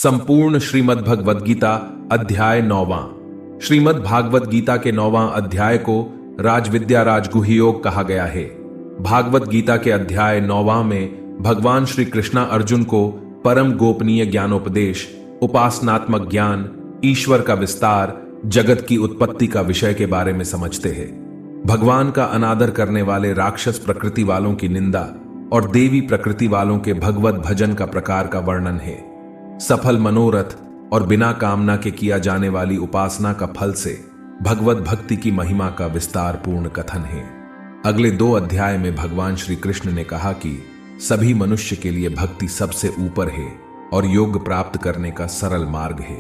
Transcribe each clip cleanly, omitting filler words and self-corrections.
संपूर्ण श्रीमद् भगवद गीता अध्याय 9वां। श्रीमद् भागवत गीता के 9वां अध्याय को राजविद्या राजगुह्य योग कहा गया है। भागवत गीता के अध्याय 9वां में भगवान श्री कृष्णा अर्जुन को परम गोपनीय ज्ञानोपदेश, उपासनात्मक ज्ञान, ईश्वर का विस्तार, जगत की उत्पत्ति का विषय के बारे में समझते हैं। भगवान का अनादर करने वाले राक्षस प्रकृति वालों की निंदा और देवी प्रकृति वालों के भगवत भजन का प्रकार का वर्णन है। सफल मनोरथ और बिना कामना के किया जाने वाली उपासना का फल से भगवत भक्ति की महिमा का विस्तार पूर्ण कथन है। अगले 2 अध्याय में भगवान श्री कृष्ण ने कहा कि सभी मनुष्य के लिए भक्ति सबसे ऊपर है और योग प्राप्त करने का सरल मार्ग है।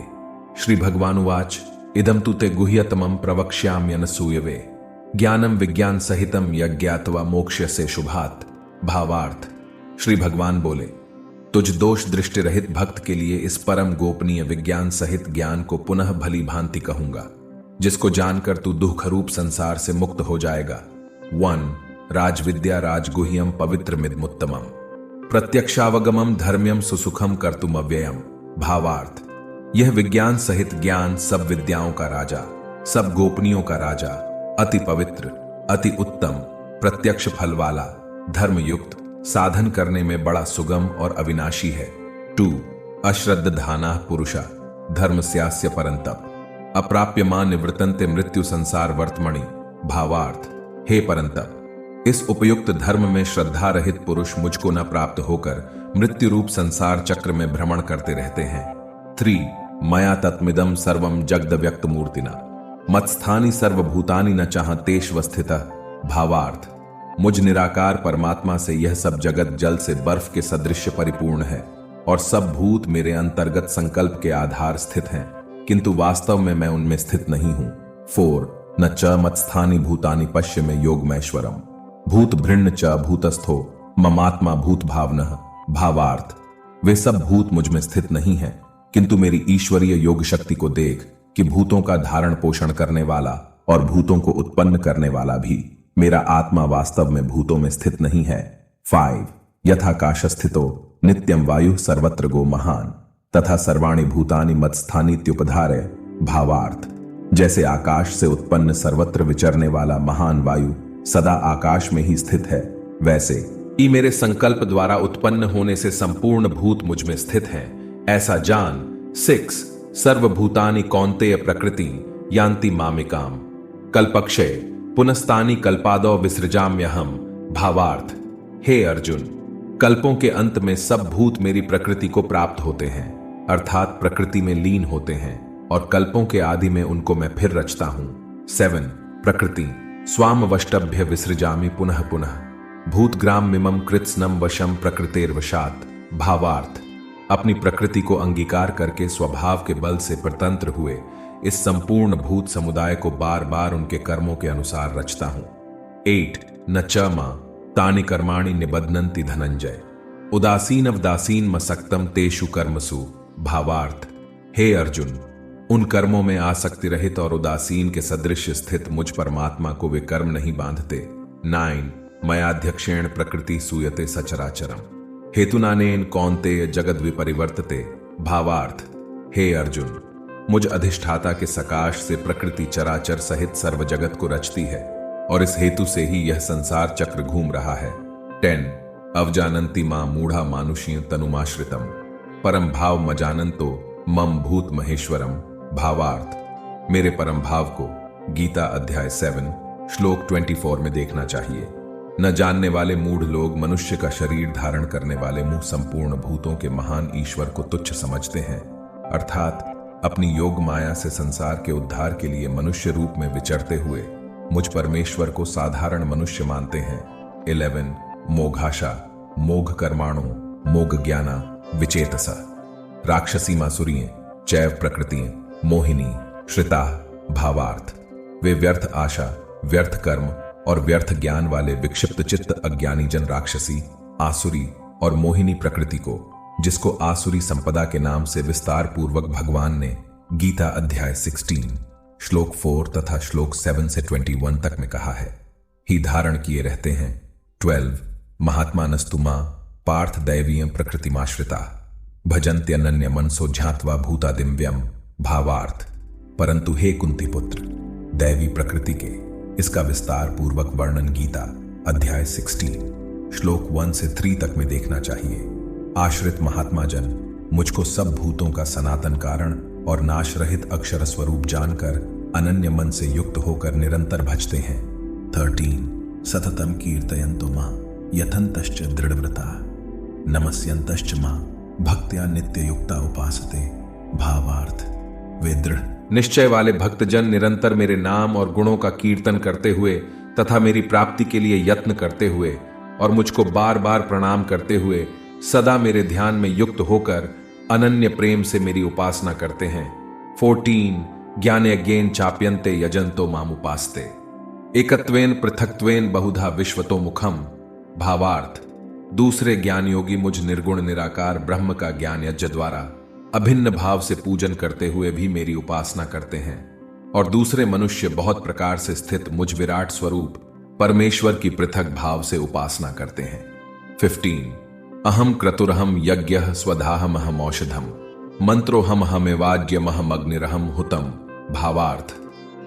श्री भगवानुवाच इदं तु ते गुह्यतमं प्रवक्ष्याम्यनसूयवे ज्ञानम विज्ञान सहितम यज्ञात्वा मोक्ष्यसे शुभात्। भावार्थ, श्री भगवान बोले, तुझ दोष दृष्टि रहित भक्त के लिए इस परम गोपनीय विज्ञान सहित ज्ञान को पुनः भली भांति कहूंगा, जिसको जानकर तू दुख रूप संसार से मुक्त हो जाएगा। 1 राजविद्या राजगुह्यम पवित्रमिदमुत्तमम् प्रत्यक्षावगमम धर्म्यम सुसुखम कर्तुम अव्ययम। भावार्थ, यह विज्ञान सहित ज्ञान सब विद्याओं का राजा, सब गोपनीयों का राजा, अति पवित्र, अति उत्तम, प्रत्यक्ष फल वाला, धर्मयुक्त, साधन करने में बड़ा सुगम और अविनाशी है। 2 अश्रद्धाना पुरुषा धर्मस्यास्य परंतप अप्राप्यमान निवृत्तन्ते मृत्यु संसार वर्तमणि। भावार्थ, हे परंतप, इस उपयुक्त धर्म में श्रद्धा रहित पुरुष मुझको न प्राप्त होकर मृत्यु रूप संसार चक्र में भ्रमण करते रहते हैं। 3 मया तत्मिदं सर्वं जगद व्यक्त मूर्तिना मत्स्थानि सर्वभूतानि न चाहतेष्वस्थितः। भावार्थ, मुझ निराकार परमात्मा से यह सब जगत जल से बर्फ के सदृश परिपूर्ण है और सब भूत मेरे अंतर्गत संकल्प के आधार स्थित हैं, किंतु वास्तव में मैं उनमें स्थित नहीं हूं। 4 न च मत्स्थानि भूतानि पश्य में योगमैश्वरम भूत भृन्न च भूतस्थो ममात्मा भूत भावनः। भावार्थ, वे सब भूत मुझ में स्थित नहीं हैं, किंतु मेरी ईश्वरीय योग शक्ति को देख कि भूतों का धारण पोषण करने वाला और भूतों को उत्पन्न करने वाला भी मेरा आत्मा वास्तव में भूतों में स्थित नहीं है। 5 यथाकाश स्थितो नित्यम वायु सर्वत्र गो महान तथा सर्वाणि भूतानि मत्स्थानीत्युपधारय। भावार्थ, जैसे आकाश से उत्पन्न सर्वत्र विचरने वाला महान वायु सदा आकाश में ही स्थित है, वैसे ही मेरे संकल्प द्वारा उत्पन्न होने से संपूर्ण भूत मुझ में स्थित हैं, ऐसा जान। 6 सर्वभूतानि कौन्तेय प्रकृति यान्ति मामिकाम कल्पक्षय पुनस्तानि कल्पादौ विसृजाम्यहम्। भावार्थ, हे अर्जुन, कल्पों के अंत में सब भूत मेरी प्रकृति को प्राप्त होते हैं, अर्थात प्रकृति में लीन होते हैं, और कल्पों के आदि में उनको मैं फिर रचता हूं। 7 प्रकृति स्वामवष्टभ्य विसृजामि पुनः पुनः भूतग्राम मिमम कृत्स्नम वशम प्रकृतेर्वशात्। भावार्थ, अपनी प्रकृति को अंगीकार करके स्वभाव के बल से परतंत्र हुए इस संपूर्ण भूत समुदाय को बार बार उनके कर्मों के अनुसार रचता हूं। 8 न च मा तानि कर्माणि निबध्नन्ति धनंजय उदासीन अवदासीन मसक्तम तेषु कर्मसु। भावार्थ, हे अर्जुन, उन कर्मों में आसक्ति रहित और उदासीन के सदृश स्थित मुझ परमात्मा को वे कर्म नहीं बांधते। 9 मयाध्यक्षेण प्रकृति सूयते सचराचरम हेतुनानेन कौन्तेय जगद विपरिवर्तते। भावार्थ, हे अर्जुन, मुझ अधिष्ठाता के सकाश से प्रकृति चराचर सहित सर्व जगत को रचती है और इस हेतु से ही यह संसार चक्र घूम रहा है। 10 अवजानन्ति मां मूढ़ा मानुषीय तनुमाश्रितम परम भाव मजानन्तो मम भूत महेश्वरम। भावार्थ, मेरे परम भाव को गीता अध्याय 7 श्लोक 24 में देखना चाहिए। न जानने वाले मूढ़ लोग मनुष्य का शरीर धारण करने वाले मुंह संपूर्ण भूतों के महान ईश्वर को तुच्छ समझते हैं, अर्थात अपनी योग माया से संसार के उद्धार के लिए मनुष्य रूप में विचरते हुए मुझ परमेश्वर को साधारण मनुष्य मानते हैं। 11 मोघाशा मोघ कर्माणो मोघ ज्ञाना विचेतसा राक्षसी मासुरिये चैव प्रकृतिये मोहिनी श्रिता। भावार्थ, वे व्यर्थ आशा, व्यर्थ कर्म और व्यर्थ ज्ञान वाले विक्षिप्त चित्त अज्ञानी जन राक्षसी, आसुरी और मोहिनी प्रकृति को, जिसको आसुरी संपदा के नाम से विस्तार पूर्वक भगवान ने गीता अध्याय 16 श्लोक 4 तथा श्लोक 7 से 21 तक में कहा है, ही धारण किए रहते हैं। 12 महात्मा नस्तुमा पार्थ दैवीय प्रकृतिमाश्रिता भजन्त्यनन्य मनसो ध्यात्वा भूतादिव्यम। भावार्थ, परंतु हे कुंती पुत्र, दैवी प्रकृति के इसका विस्तार पूर्वक वर्णन गीता अध्याय 16 श्लोक 1 से 3 तक में देखना चाहिए। आश्रित महात्मा जन मुझको सब भूतों का सनातन कारण और नाश रहित अक्षर स्वरूप जानकर अनन्य मन से युक्त होकर निरंतर भजते हैं। 13 सततम कीर्तयन्तो मां यथन्तश्च दृढ़व्रता नमस्यन्तश्च मां भक्त्या नित्य युक्ता उपासते। भावार्थ, वे दृढ़ निश्चय वाले भक्तजन निरंतर मेरे नाम और गुणों का कीर्तन करते हुए तथा मेरी प्राप्ति के लिए यत्न करते हुए और मुझको बार बार प्रणाम करते हुए सदा मेरे ध्यान में युक्त होकर अनन्य प्रेम से मेरी उपासना करते हैं। 14 ज्ञानयज्ञेन चाप्यन्ते यजन्तो मामुपास्ते एकत्वेन पृथक्त्वेन बहुधा विश्वतो मुखम। भावार्थ, दूसरे ज्ञान योगी मुझ निर्गुण निराकार ब्रह्म का ज्ञान यज्ञ द्वारा अभिन्न भाव से पूजन करते हुए भी मेरी उपासना करते हैं, और दूसरे मनुष्य बहुत प्रकार से स्थित मुझ विराट स्वरूप परमेश्वर की पृथक भाव से उपासना करते हैं। 15 अहम क्रतुरहम यज्ञः स्वधाहमहम औषधम मंत्रोहमहमेवाज्यमहम अग्निरहम हुतम। भावार्थ,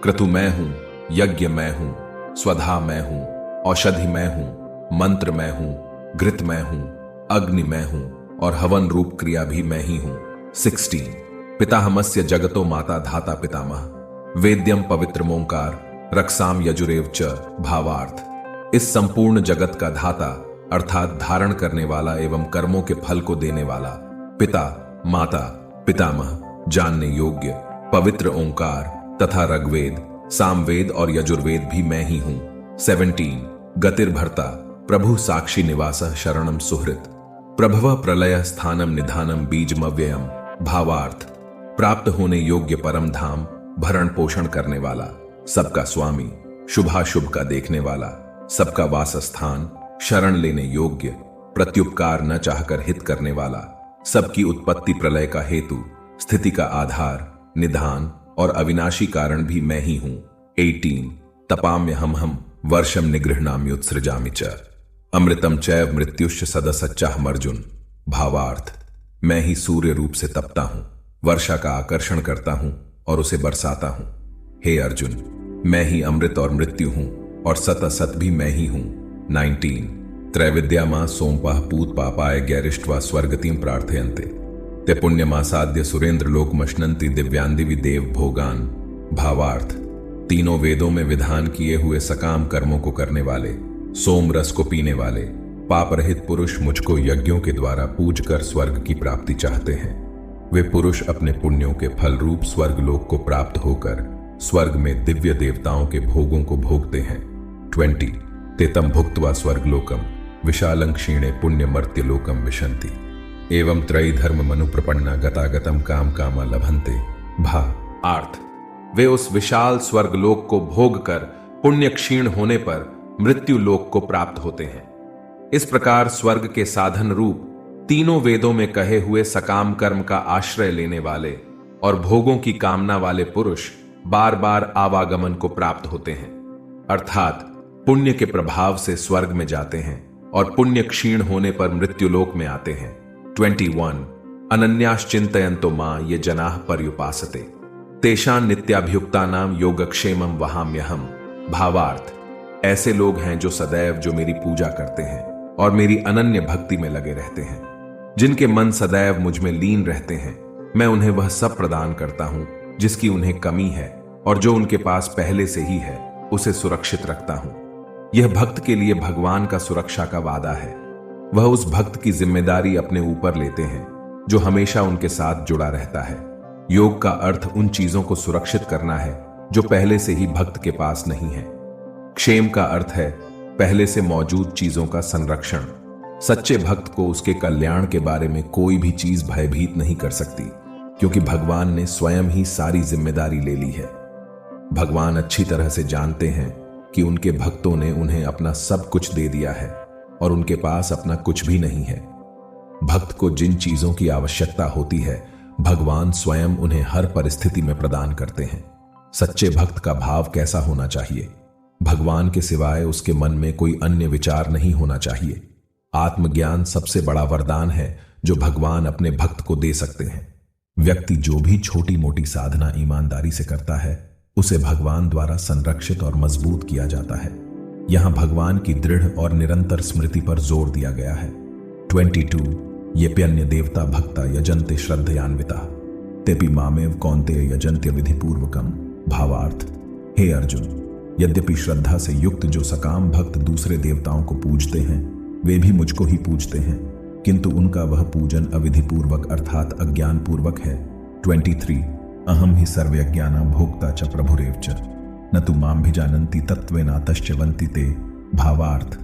क्रतु मैं हूं, यज्ञ मैं हूं, स्वधा मैं हूं, औषधि मैं हूं, मंत्र मैं हूं, घृत मैं हूं, अग्नि मैं हूं और हवन रूप क्रिया भी मैं ही हूं। 16 पिताहमस्य जगतो माता धाता पितामह वेद्यम पवित्र मोंकार रक्षाम यजुरेव च। भावार्थ, इस संपूर्ण जगत का धाता अर्थात धारण करने वाला एवं कर्मों के फल को देने वाला पिता, माता, पितामह, जानने योग्य, पवित्र ओंकार तथा ऋग्वेद, सामवेद और यजुर्वेद भी मैं ही हूं। 17 गतिर्भर्ता प्रभु साक्षी निवासः शरणम सुहृत प्रभव प्रलय स्थानम निधानम बीजमव्ययम। भावार्थ, प्राप्त होने योग्य परम धाम, भरण पोषण करने वाला, सबका स्वामी, शुभाशुभ का देखने वाला, सबका वास स्थान, शरण लेने योग्य, प्रत्युपकार न चाहकर हित करने वाला, सबकी उत्पत्ति प्रलय का हेतु, स्थिति का आधार, निधान और अविनाशी कारण भी मैं ही हूं। 18 तपाम्यहम वर्षम निगृह्णाम्युत्सृजामि च अमृतम चैव मृत्युश्च सदसच्चाहम अर्जुन। भावार्थ, मैं ही सूर्य रूप से तपता हूं, वर्षा का आकर्षण करता हूं और उसे बरसाता हूं। हे अर्जुन, मैं ही अमृत और मृत्यु हूं और सत असत भी मैं ही हूं। 19 त्रैविद्यामा सोमपाह पूत पापाय गैरिष्ट्वा स्वर्गतिम प्रार्थयन्ते ते पुण्यमासाद्य सुरेंद्र लोकमश्नन्ति दिव्यांदिवि देव भोगान। भावार्थ, तीनों वेदों में विधान किए हुए सकाम कर्मों को करने वाले, सोम रस को पीने वाले, पाप रहित पुरुष मुझको यज्ञों के द्वारा पूज कर स्वर्ग की प्राप्ति चाहते हैं। वे पुरुष अपने पुण्यों के फल रूप स्वर्ग लोक को प्राप्त होकर स्वर्ग में दिव्य देवताओं के भोगों को भोगते हैं। 20 तेतम भुक्त्वा स्वर्गलोकम विशालं क्षीणे पुण्य मर्त्य लोकम विशन्ति एवं त्रयी धर्म मनु प्रपन्ना गतागतम काम कामा लभन्ते। भावार्थ, वे उस विशाल स्वर्गलोक को भोग कर पुण्य क्षीण होने पर मृत्यु लोक को प्राप्त होते हैं। इस प्रकार स्वर्ग के साधन रूप तीनों वेदों में कहे हुए सकाम कर्म का आश्रय लेने वाले और भोगों की कामना वाले पुरुष बार बार आवागमन को प्राप्त होते हैं, अर्थात पुण्य के प्रभाव से स्वर्ग में जाते हैं और पुण्य क्षीण होने पर मृत्युलोक में आते हैं। 21 अनन्याश्चिन्तयन्तो मां ये जनाः पर्युपासते तेषां नित्याभियुक्तानां योगक्षेमं वहाम्यहम्। भावार्थ, ऐसे लोग हैं जो सदैव जो मेरी पूजा करते हैं और मेरी अनन्य भक्ति में लगे रहते हैं, जिनके मन सदैव मुझ में लीन रहते हैं। मैं उन्हें वह सब प्रदान करता हूं जिसकी उन्हें कमी है, और जो उनके पास पहले से ही है उसे सुरक्षित रखता हूं। यह भक्त के लिए भगवान का सुरक्षा का वादा है। वह उस भक्त की जिम्मेदारी अपने ऊपर लेते हैं जो हमेशा उनके साथ जुड़ा रहता है। योग का अर्थ उन चीजों को सुरक्षित करना है जो पहले से ही भक्त के पास नहीं है। क्षेम का अर्थ है पहले से मौजूद चीजों का संरक्षण। सच्चे भक्त को उसके कल्याण के बारे में कोई भी चीज भयभीत नहीं कर सकती, क्योंकि भगवान ने स्वयं ही सारी जिम्मेदारी ले ली है। भगवान अच्छी तरह से जानते हैं कि उनके भक्तों ने उन्हें अपना सब कुछ दे दिया है और उनके पास अपना कुछ भी नहीं है। भक्त को जिन चीजों की आवश्यकता होती है भगवान स्वयं उन्हें हर परिस्थिति में प्रदान करते हैं। सच्चे भक्त का भाव कैसा होना चाहिए? भगवान के सिवाय उसके मन में कोई अन्य विचार नहीं होना चाहिए। आत्मज्ञान सबसे बड़ा वरदान है जो भगवान अपने भक्त को दे सकते हैं। व्यक्ति जो भी छोटी मोटी साधना ईमानदारी से करता है उसे भगवान द्वारा संरक्षित और मजबूत किया जाता है। यहां भगवान की दृढ़ और निरंतर स्मृति पर जोर दिया गया है। 22 येप्यन्य देवता भक्ता यजन्ते श्रद्धयान्विता तेपि मामेव कौन्तेय यजन्त्य विधिपूर्वकम। भावार्थ, हे अर्जुन, यद्यपि श्रद्धा से युक्त जो सकाम भक्त दूसरे देवताओं को पूजते हैं वे भी मुझको ही पूजते हैं, किंतु उनका वह पूजन अविधिपूर्वक अर्थात अज्ञान पूर्वक है। 23 अहम ही सर्वज्ञानां भोक्ता च प्रभुरेव च न तु मां भिजानन्ति तत्त्वेनातश्च वन्ति ते। भावार्थ,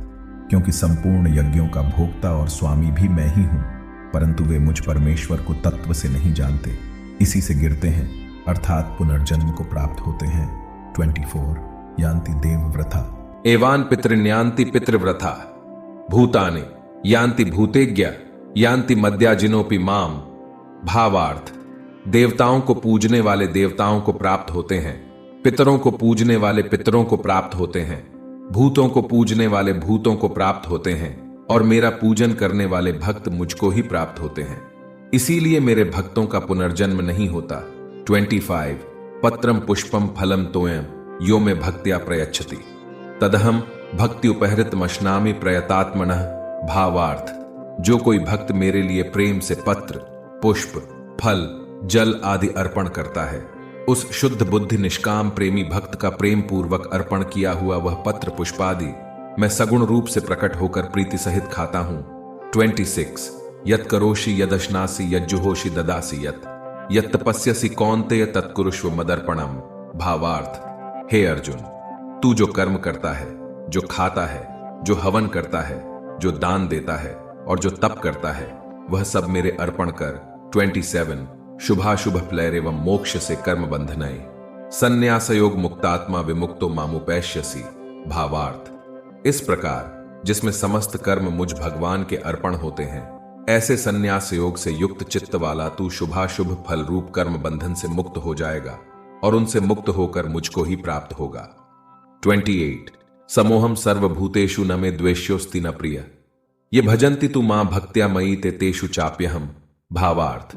क्योंकि संपूर्ण यज्ञों का भोक्ता और स्वामी भी मैं ही हूं, परंतु वे मुझ परमेश्वर को तत्व से नहीं जानते, इसी से गिरते हैं अर्थात पुनर्जन्म को प्राप्त होते हैं। 24 यान्ति देवव्रथा एवान पितृन्यान्ति पितृव्रथा भूतानि यान्ति भूतेज्ञ यान्ति मद्याजिनोपि माम। भावार्थ, देवताओं को पूजने वाले देवताओं को प्राप्त होते हैं, पितरों को पूजने वाले पितरों को प्राप्त होते हैं, भूतों को पूजने वाले भूतों को प्राप्त होते हैं, और मेरा पूजन करने वाले भक्त मुझको ही प्राप्त होते हैं, इसीलिए मेरे भक्तों का पुनर्जन्म नहीं होता। 25 पत्रम पुष्पम फलम तोयम यो में भक्त्या प्रयच्छति तदहम भक्ति उपहृत मशनामि प्रयतात्मनः। भावार्थ, जो कोई भक्त मेरे लिए प्रेम से पत्र, पुष्प, फल, जल आदि अर्पण करता है, उस शुद्ध बुद्धि निष्काम प्रेमी भक्त का प्रेम पूर्वक अर्पण किया हुआ वह पत्र पुष्पादि मैं सगुण रूप से प्रकट होकर प्रीति सहित खाता हूं। 26 यत् करोषि यदश्नासि यज्जुहोषि ददासि यत् तपस्यसि कौन्तेय तत्कुरुष्व मदर्पणम। भावार्थ, हे अर्जुन, तू जो कर्म करता है, जो खाता है, जो हवन करता है, जो दान देता है और जो तप करता है, वह सब मेरे अर्पण कर। 27 शुभाशुभ प्लैर एवं मोक्ष से कर्म बंधनय संन्यास योग मुक्तात्मा विमुक्तो मामुपैष्यसि। भावार्थ, इस प्रकार जिसमें समस्त कर्म मुझ भगवान के अर्पण होते हैं, ऐसे संन्यास योग से युक्त चित्त वाला तू शुभाशुभ फल रूप कर्म बंधन से मुक्त हो जाएगा और उनसे मुक्त होकर मुझको ही प्राप्त होगा। 28 समोहम सर्वभूतेषु न मे द्वेष्योस्ति न प्रिय ये भजन्ति तु मां भक्त्या मयि ते तेषु चाप्यहम। भावार्थ,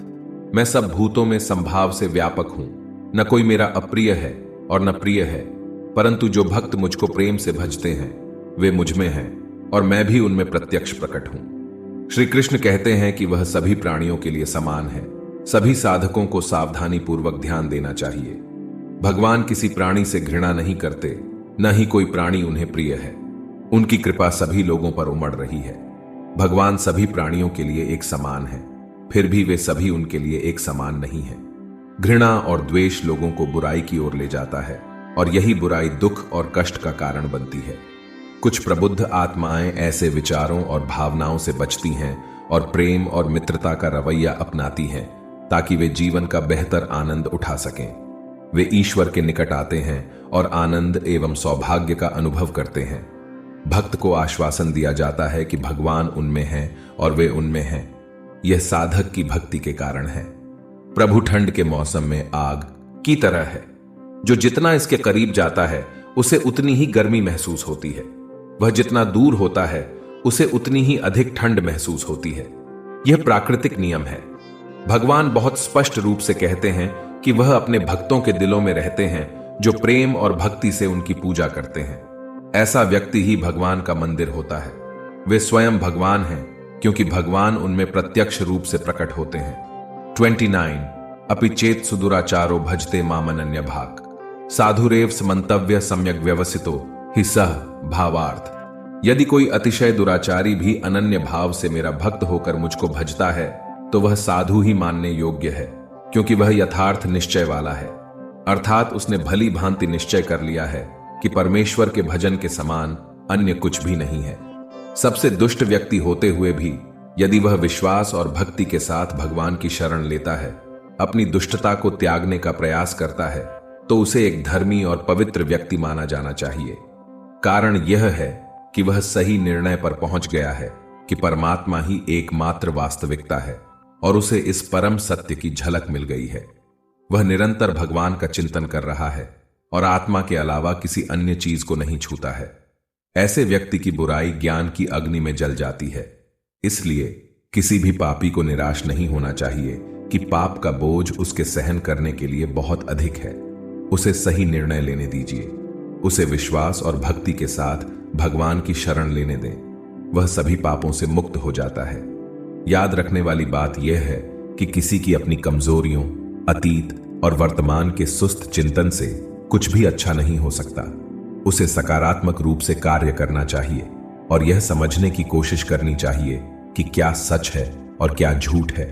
मैं सब भूतों में संभाव से व्यापक हूं, न कोई मेरा अप्रिय है और न प्रिय है, परंतु जो भक्त मुझको प्रेम से भजते हैं वे मुझ में हैं और मैं भी उनमें प्रत्यक्ष प्रकट हूं। श्री कृष्ण कहते हैं कि वह सभी प्राणियों के लिए समान है। सभी साधकों को सावधानी पूर्वक ध्यान देना चाहिए। भगवान किसी प्राणी से घृणा नहीं करते, न ही कोई प्राणी उन्हें प्रिय है। उनकी कृपा सभी लोगों पर उमड़ रही है। भगवान सभी प्राणियों के लिए एक समान है, फिर भी वे सभी उनके लिए एक समान नहीं है। घृणा और द्वेष लोगों को बुराई की ओर ले जाता है और यही बुराई दुख और कष्ट का कारण बनती है। कुछ प्रबुद्ध आत्माएं ऐसे विचारों और भावनाओं से बचती हैं और प्रेम और मित्रता का रवैया अपनाती हैं ताकि वे जीवन का बेहतर आनंद उठा सकें। वे ईश्वर के निकट आते हैं और आनंद एवं सौभाग्य का अनुभव करते हैं। भक्त को आश्वासन दिया जाता है कि भगवान उनमें हैं और वे उनमें हैं। यह साधक की भक्ति के कारण है। प्रभु ठंड के मौसम में आग की तरह है, जो जितना इसके करीब जाता है उसे उतनी ही गर्मी महसूस होती है। वह जितना दूर होता है उसे उतनी ही अधिक ठंड महसूस होती है। यह प्राकृतिक नियम है। भगवान बहुत स्पष्ट रूप से कहते हैं कि वह अपने भक्तों के दिलों में रहते हैं जो प्रेम और भक्ति से उनकी पूजा करते हैं। ऐसा व्यक्ति ही भगवान का मंदिर होता है। वे स्वयं भगवान हैं क्योंकि भगवान उनमें प्रत्यक्ष रूप से प्रकट होते हैं। 29 अपि चेत सुदुराचारो भजते मामनन्य भाग साधुरेव समंतव्य सम्यक व्यवसितो ही सह। भावार्थ, यदि कोई अतिशय दुराचारी भी अनन्य भाव से मेरा भक्त होकर मुझको भजता है तो वह साधु ही मानने योग्य है, क्योंकि वह यथार्थ निश्चय वाला है। अर्थात उसने भली भांति निश्चय कर लिया है कि परमेश्वर के भजन के समान अन्य कुछ भी नहीं है। सबसे दुष्ट व्यक्ति होते हुए भी यदि वह विश्वास और भक्ति के साथ भगवान की शरण लेता है, अपनी दुष्टता को त्यागने का प्रयास करता है, तो उसे एक धर्मी और पवित्र व्यक्ति माना जाना चाहिए। कारण यह है कि वह सही निर्णय पर पहुंच गया है कि परमात्मा ही एकमात्र वास्तविकता है और उसे इस परम सत्य की झलक मिल गई है। वह निरंतर भगवान का चिंतन कर रहा है और आत्मा के अलावा किसी अन्य चीज को नहीं छूता है। ऐसे व्यक्ति की बुराई ज्ञान की अग्नि में जल जाती है। इसलिए किसी भी पापी को निराश नहीं होना चाहिए कि पाप का बोझ उसके सहन करने के लिए बहुत अधिक है। उसे सही निर्णय लेने दीजिए। उसे विश्वास और भक्ति के साथ भगवान की शरण लेने दें। वह सभी पापों से मुक्त हो जाता है। याद रखने वाली बात यह है कि किसी की अपनी कमजोरियों, अतीत और वर्तमान के सुस्त चिंतन से कुछ भी अच्छा नहीं हो सकता। उसे सकारात्मक रूप से कार्य करना चाहिए और यह समझने की कोशिश करनी चाहिए कि क्या सच है और क्या झूठ है।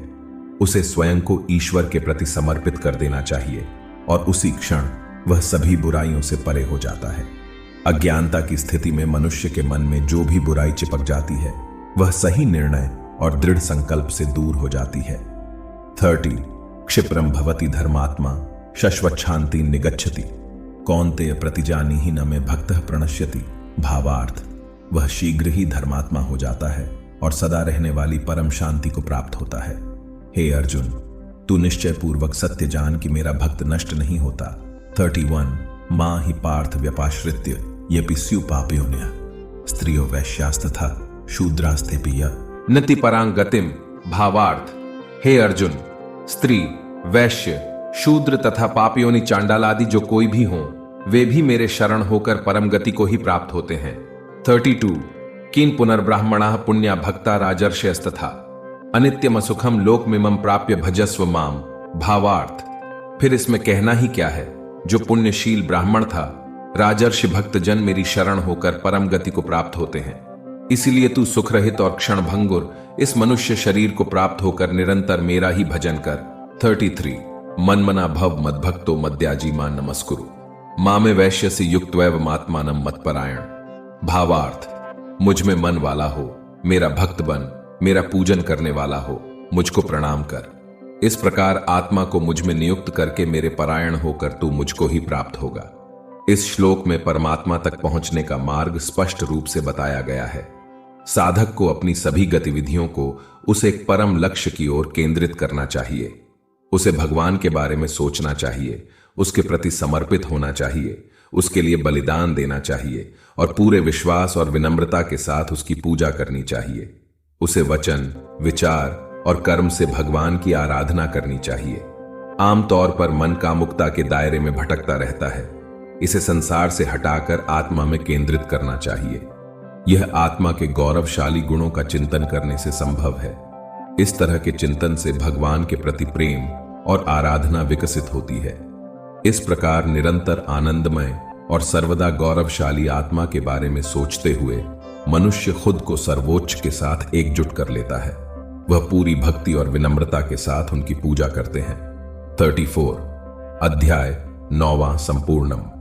उसे स्वयं को ईश्वर के प्रति समर्पित कर देना चाहिए और उसी क्षण वह सभी बुराइयों से परे हो जाता है। अज्ञानता की स्थिति में मनुष्य के मन में जो भी बुराई चिपक जाती है वह सही निर्णय और दृढ़ संकल्प से दूर हो जाती है। 30 क्षिप्रम भवति धर्मात्मा शश्वत शांति निगच्छति कौन्तेय प्रतिजानी ही न में भक्तः प्रणश्यति। भावार्थ, वह शीघ्र ही धर्मात्मा हो जाता है और सदा रहने वाली परम शांति को प्राप्त होता है। हे अर्जुन, तू निश्चय पूर्वक सत्य जान कि मेरा भक्त नष्ट नहीं होता। 31 मां ही पार्थ व्यपाश्रित्य येपि स्यु पापयोन्य स्त्रियो वैश्यास्तथा शूद्रास्तेपि नति परांग गतिम। भावार्थ, हे अर्जुन, स्त्री, वैश्य, शूद्र तथा पापियोनि चांडाल आदि जो कोई भी हों, वे भी मेरे शरण होकर परम गति को ही प्राप्त होते हैं। 32 किन पुनर्ब्राह्मणाः पुण्या भक्ता राजर्षयस्तथा अनित्यम सुखम लोकमिमं प्राप्य भजस्व माम। भावार्थ, फिर इसमें कहना ही क्या है। जो पुण्यशील ब्राह्मण था, राजर्षि भक्त जन मेरी शरण होकर परम गति को प्राप्त होते हैं। इसीलिए तू सुख रहित और क्षण भंगुर इस मनुष्य शरीर को प्राप्त होकर निरंतर मेरा ही भजन कर। 33 मनमना भव मद्भक्तो मद्याजी मान नमस्कुरु मामे वैश्य से युक्त वैव आत्मानम मत्परायण। भावार्थ, मुझ में मन वाला हो, मेरा भक्त बन, मेरा पूजन करने वाला हो, मुझको प्रणाम कर। इस प्रकार आत्मा को मुझ में नियुक्त करके मेरे परायण होकर तू मुझको ही प्राप्त होगा। इस श्लोक में परमात्मा तक पहुंचने का मार्ग स्पष्ट रूप से बताया गया है। साधक को अपनी सभी गतिविधियों को उस एक परम लक्ष्य की ओर केंद्रित करना चाहिए। उसे भगवान के बारे में सोचना चाहिए, उसके प्रति समर्पित होना चाहिए, उसके लिए बलिदान देना चाहिए और पूरे विश्वास और विनम्रता के साथ उसकी पूजा करनी चाहिए। उसे वचन, विचार और कर्म से भगवान की आराधना करनी चाहिए। आमतौर पर मन कामुकता के दायरे में भटकता रहता है। इसे संसार से हटाकर आत्मा में केंद्रित करना चाहिए। यह आत्मा के गौरवशाली गुणों का चिंतन करने से संभव है। इस तरह के चिंतन से भगवान के प्रति प्रेम और आराधना विकसित होती है। इस प्रकार निरंतर आनंदमय और सर्वदा गौरवशाली आत्मा के बारे में सोचते हुए मनुष्य खुद को सर्वोच्च के साथ एकजुट कर लेता है। वह पूरी भक्ति और विनम्रता के साथ उनकी पूजा करते हैं। 34 अध्याय 9वां संपूर्णम।